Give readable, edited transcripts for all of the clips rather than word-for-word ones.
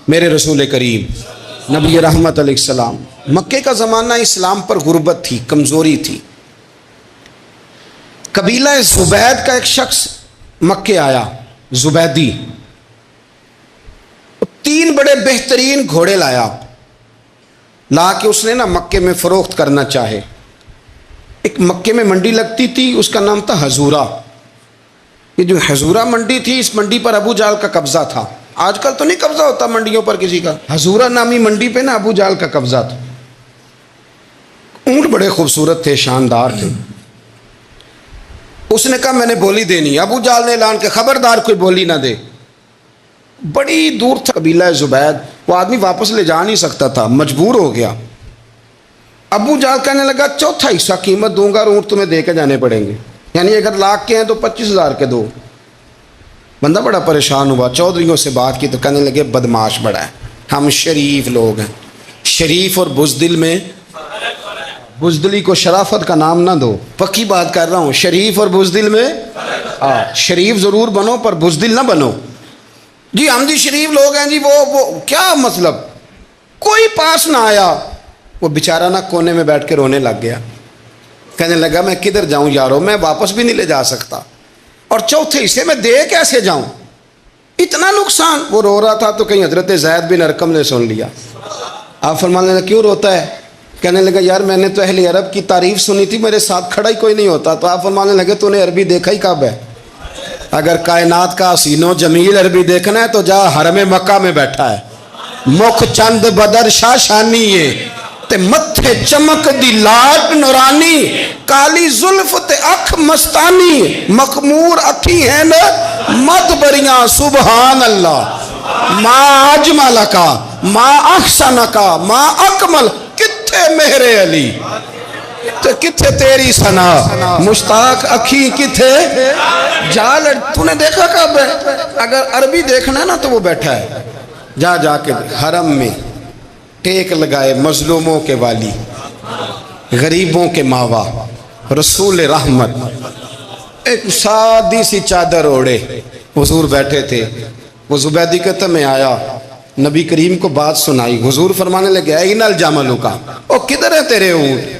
میرے رسول کریم نبی رحمت علیہ السلام، مکے کا زمانہ اسلام پر غربت تھی، کمزوری تھی۔ قبیلہ زبید کا ایک شخص مکے آیا، زبیدی، 3 بڑے بہترین گھوڑے لایا، لا کے اس نے مکے میں فروخت کرنا چاہے۔ ایک مکے میں منڈی لگتی تھی، اس کا نام تھا حضورہ۔ یہ جو حضورہ منڈی تھی، اس منڈی پر ابو جہل کا قبضہ تھا۔ آج کل تو نہیں قبضہ ہوتا منڈیوں پر کسی کا، حضورہ نامی منڈی پہ ابو جہل کا قبضہ تھا۔ اونٹ بڑے خوبصورت تھے، شاندار تھے۔ اس نے کہا میں نے بولی دینی۔ ابو جہل نے اعلان کہ خبردار کوئی بولی نہ دے۔ بڑی دور تھا قبیلہ زبید، وہ آدمی واپس لے جا نہیں سکتا تھا، مجبور ہو گیا۔ ابو جہل کہنے لگا 1/4 حصہ قیمت دوں گا اور اونٹ تمہیں دے کے جانے پڑیں گے، یعنی اگر لاکھ کے ہیں تو 25,000 کے دو۔ بندہ بڑا پریشان ہوا، چودھریوں سے بات کی تو کہنے لگے بدماش بڑا ہے، ہم شریف لوگ ہیں۔ شریف اور بزدل میں، بزدلی کو شرافت کا نام نہ دو، پکی بات کر رہا ہوں، شریف اور بزدل میں شریف ضرور بنو پر بزدل نہ بنو۔ جی ہم جی شریف لوگ ہیں جی، وہ کیا مطلب؟ کوئی پاس نہ آیا، وہ بیچارہ کونے میں بیٹھ کے رونے لگ گیا، کہنے لگا میں کدھر جاؤں یارو، میں واپس بھی نہیں لے جا سکتا، اور 1/4 حصے میں دے کیسے جاؤں، اتنا نقصان۔ وہ رو رہا تھا تو کہیں حضرت زید بن ارقم نے سن لیا۔ آپ فرمانے لگے کیوں روتا ہے؟ کہنے لگا یار میں نے تو اہل عرب کی تعریف سنی تھی، میرے ساتھ کھڑا ہی کوئی نہیں ہوتا۔ تو آپ فرمانے لگے تو نے عربی دیکھا ہی کب ہے؟ اگر کائنات کا حسین و جمیل عربی دیکھنا ہے تو جا حرم مکہ میں بیٹھا ہے۔ مکھ چند بدر شاہ شانی تے متھے چمک دی لاٹ نورانی، کالی زلف تے اکھ مستانی، مخمور اکھی ہیں نا مت بریاں سبحان اللہ۔ ما اجمل کا ما احسن کا ما اکمل، کتھے مہر علی تو کتھے تیری ثنا، مشتاق اکھی کتھے جال۔ تو نے دیکھا کب ہے؟ اگر عربی دیکھنا ہے نا تو وہ بیٹھا ہے، جا کے حرم میں ٹیک لگائے، مظلوموں کے والی، غریبوں کے ماوا، رسول رحمت، ایک سادی سی چادر اوڑے حضور بیٹھے تھے۔ وہ زبیدی کہتا میں آیا، نبی کریم کو بات سنائی، حضور فرمانے لگے این الجمل کا، او کدھر ہے تیرے اونٹ؟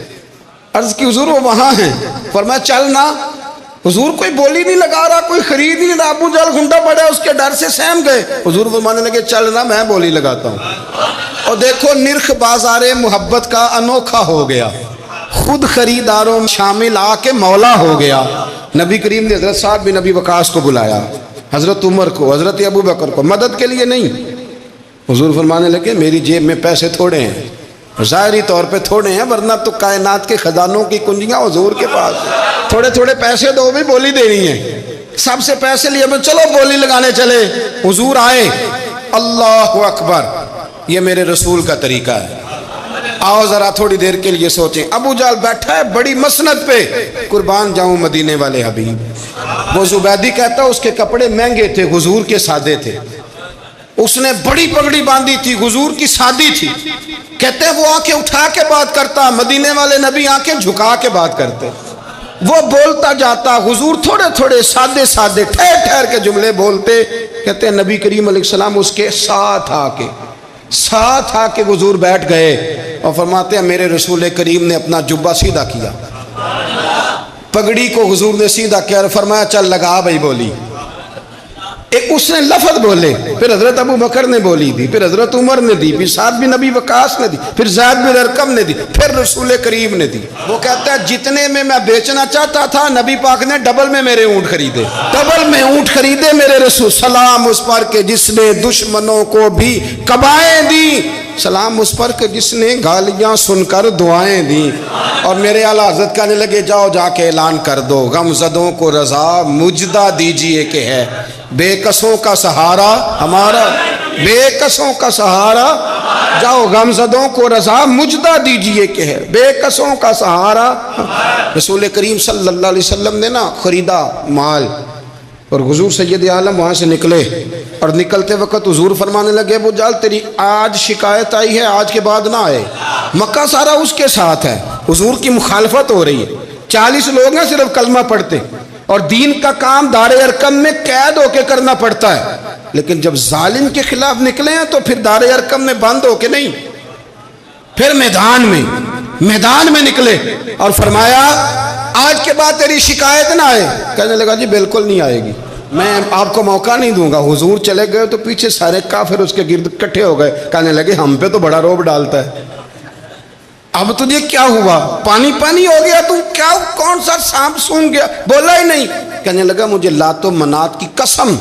عرض کی حضور وہ وہاں ہیں۔ فرمایا چل نا۔ حضور کوئی بولی نہیں لگا رہا، کوئی خرید نہیں رہا، ابو جہل گھنٹا پڑا، اس کے ڈر سے سہم گئے۔ حضور فرمانے لگے چل نا، میں بولی لگاتا ہوں۔ اور دیکھو نرخ بازار محبت کا انوکھا ہو گیا، خود خریداروں شامل آ کے مولا ہو گیا۔ نبی کریم نے حضرت سعد بن ابی وقاص کو بلایا، حضرت عمر کو، حضرت ابو بکر کو، مدد کے لیے نہیں۔ حضور فرمانے لگے میری جیب میں پیسے تھوڑے ہیں، ظاہری طور پہ تھوڑے ہیں، ورنہ تو کائنات کے خزانوں کی کنجیاں حضور کے پاس، تھوڑے تھوڑے پیسے دو بھی بولی دینی ہے۔ سب سے پیسے لیے چلو بولی لگانے چلے۔ حضور آئے، اللہ اکبر، یہ میرے رسول کا طریقہ ہے۔ آؤ ذرا تھوڑی دیر کے لیے سوچیں۔ ابو جہل بیٹھا ہے بڑی مسند پہ، قربان جاؤں مدینے والے حبیب۔ وہ زبیدی کہتا اس کے کپڑے مہنگے تھے، حضور کے سادے تھے۔ اس نے بڑی پگڑی باندھی تھی، حضور کی سادی تھی۔ کہتے ہیں وہ آنکھیں اٹھا کے بات کرتا، مدینے والے نبی آنکھیں جھکا کے بات کرتے۔ وہ بولتا جاتا، حضور تھوڑے تھوڑے سادے سادے ٹھہر ٹھہر کے جملے بولتے۔ کہتے ہیں نبی کریم علیہ السلام اس کے ساتھ آ کے حضور بیٹھ گئے اور فرماتے ہیں میرے رسول کریم نے اپنا جبہ سیدھا کیا، پگڑی کو حضور نے سیدھا کیا اور فرمایا چل لگا بھائی بولی۔ ایک اس نے لفظ بولے، پھر حضرت ابو بکر نے بولی دی، پھر حضرت عمر نے دی، پھر سعد بن ابی وقاص نے دی، پھر زید بن ارقم نے دی، پھر رسول کریم نے دی۔ وہ کہتا ہے جتنے میں بیچنا چاہتا تھا نبی پاک نے ڈبل میں میرے اونٹ خریدے، ڈبل میں اونٹ خریدے میرے رسول۔ سلام اس پر کہ جس نے دشمنوں کو بھی قبائیں دی، سلام اس پر کہ جس نے گالیاں سن کر دعائیں دی۔ اور میرے اعلیٰ حضرت کہنے لگے جاؤ جا کے اعلان کر دو، غم زدوں کو رضا مجدہ دیجئے کہ ہے بے کسوں کا سہارا ہمارا، بے کسوں کا سہارا، جاؤ غم زدوں کو رضا مجدہ دیجئے کہ ہے بے کسوں کا سہارا۔ رسول کریم صلی اللہ علیہ وسلم نے خریدا مال، اور حضور سید عالم وہاں سے نکلے، اور نکلتے وقت حضور فرمانے لگے ابو جہل تیری آج شکایت آئی ہے، آج کے بعد نہ آئے۔ مکہ سارا اس کے ساتھ ہے، حضور کی مخالفت ہو رہی ہے، 40 لوگ ہیں صرف کلمہ پڑھتے، اور دین کا کام دار ارقم میں قید ہو کے کرنا پڑتا ہے۔ لیکن جب ظالم کے خلاف نکلے ہیں تو پھر دار ارقم میں بند ہو کے نہیں، پھر میدان میں نکلے اور فرمایا آج کے بعد تیری شکایت نہ آئے. کہنے لگا جی بالکل نہیں آئے گی، میں آپ کو موقع نہیں دوں گا. حضور چلے گئے تو پیچھے سارے کافر اس کے گرد اکٹھے ہو گئے. کہنے لگے ہم پہ تو بڑا روب ڈالتا ہے، اب تجھے کیا ہوا؟ پانی ہو گیا، تو کیا کون سا سانپ سونگ گیا؟ بولا ہی نہیں. کہنے لگا مجھے لات و منات کی قسم،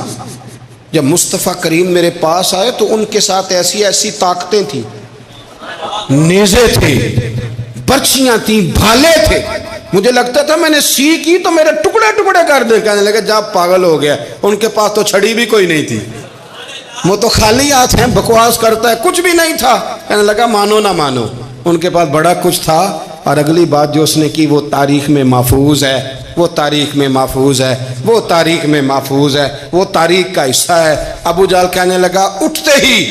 جب مصطفیٰ کریم میرے پاس آئے تو ان کے ساتھ ایسی طاقتیں تھیں، نیزے تھے، برچیاں تھیں، بھالے تھے. مجھے لگتا تھا میں نے سی کی تو میرے ٹکڑے کر دے. کہنے لگا جا پاگل ہو گیا، ان کے پاس تو چھڑی بھی کوئی نہیں تھی، وہ تو خالی ہاتھ ہیں، بکواس کرتا ہے، کچھ بھی نہیں تھا. کہنے لگا مانو نہ مانو، ان کے پاس بڑا کچھ تھا. اور اگلی بات جو اس نے کی وہ تاریخ میں محفوظ ہے، وہ تاریخ میں محفوظ ہے، وہ تاریخ میں محفوظ ہے، وہ تاریخ کا حصہ ہے. ابو جہل کہنے لگا اٹھتے ہی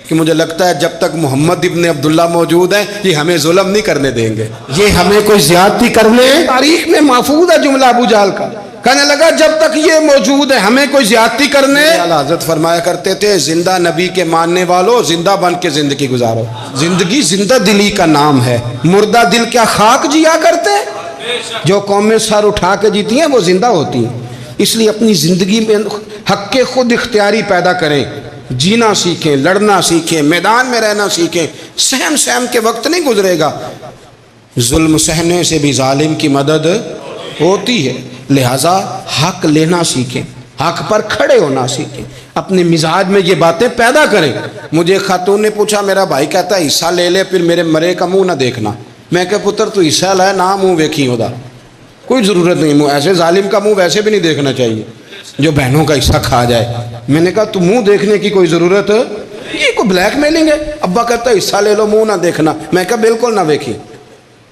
کہ مجھے لگتا ہے جب تک محمد ابن عبداللہ موجود ہیں یہ ہمیں ظلم نہیں کرنے دیں گے، یہ ہمیں کوئی زیادتی کرنے. تاریخ میں محفوظ ہے جملہ ابو جہل کا. کہنے لگا جب تک یہ موجود ہے ہمیں کوئی زیادتی کرنے. حضرت فرمایا کرتے تھے زندہ نبی کے ماننے والوں زندہ بن کے زندگی گزارو. زندگی زندہ دلی کا نام ہے، مردہ دل کیا خاک جیا کرتے؟ جو قومیں سر اٹھا کے جیتی ہیں وہ زندہ ہوتی ہیں. اس لیے اپنی زندگی میں حق کے خود اختیاری پیدا کریں، جینا سیکھیں، لڑنا سیکھیں، میدان میں رہنا سیکھیں. سہم کے وقت نہیں گزرے گا، ظلم سہنے سے بھی ظالم کی مدد ہوتی ہے. لہٰذا حق لینا سیکھیں، حق پر کھڑے ہونا سیکھیں، اپنے مزاج میں یہ باتیں پیدا کریں. مجھے خاتون نے پوچھا، میرا بھائی کہتا ہے حصہ لے لے پھر میرے مرے کا منہ نہ دیکھنا. میں کہ پتر تو حصہ لائے نہ منہ ویکھی ہودا، کوئی ضرورت نہیں، منہ ایسے ظالم کا منہ ویسے بھی نہیں دیکھنا چاہیے جو بہنوں کا حصہ کھا جائے. میں نے کہا تو منہ دیکھنے کی کوئی ضرورت، یہ کوئی بلیک میلنگ ہے؟ ابا کہتا ہے حصہ لے لو منہ نہ دیکھنا. میں کہا بالکل نہ ویکھی،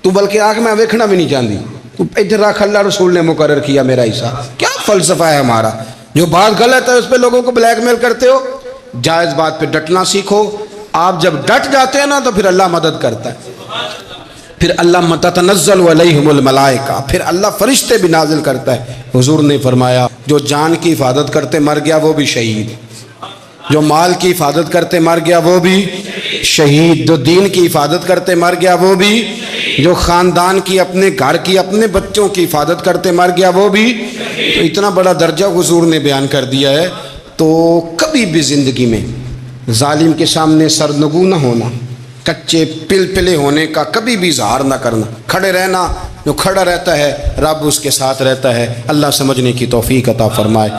تو بلکہ آنکھ میں ویکھنا بھی نہیں چاہتی، تو ادھر رکھ، اللہ رسول نے مقرر کیا میرا حصہ. کیا فلسفہ ہے ہمارا؟ جو بات غلط ہے اس پہ لوگوں کو بلیک میل کرتے ہو. جائز بات پہ ڈٹنا سیکھو. آپ جب ڈٹ جاتے ہیں نا تو پھر اللہ مدد کرتا ہے، پھر اللہ تتنزل علیہم الملائکہ، پھر اللہ فرشتے بھی نازل کرتا ہے. حضور نے فرمایا جو جان کی حفاظت کرتے مر گیا وہ بھی شہید، جو مال کی حفاظت کرتے مر گیا وہ بھی شہید، جو دین کی حفاظت کرتے مر گیا وہ بھی، جو خاندان کی، اپنے گھر کی، اپنے بچوں کی حفاظت کرتے مر گیا وہ بھی. تو اتنا بڑا درجہ حضور نے بیان کر دیا ہے. تو کبھی بھی زندگی میں ظالم کے سامنے سرنگو نہ ہونا، کچے پلپلے ہونے کا کبھی بھی اظہار نہ کرنا، کھڑے رہنا. جو کھڑا رہتا ہے رب اس کے ساتھ رہتا ہے. اللہ سمجھنے کی توفیق عطا فرمائے.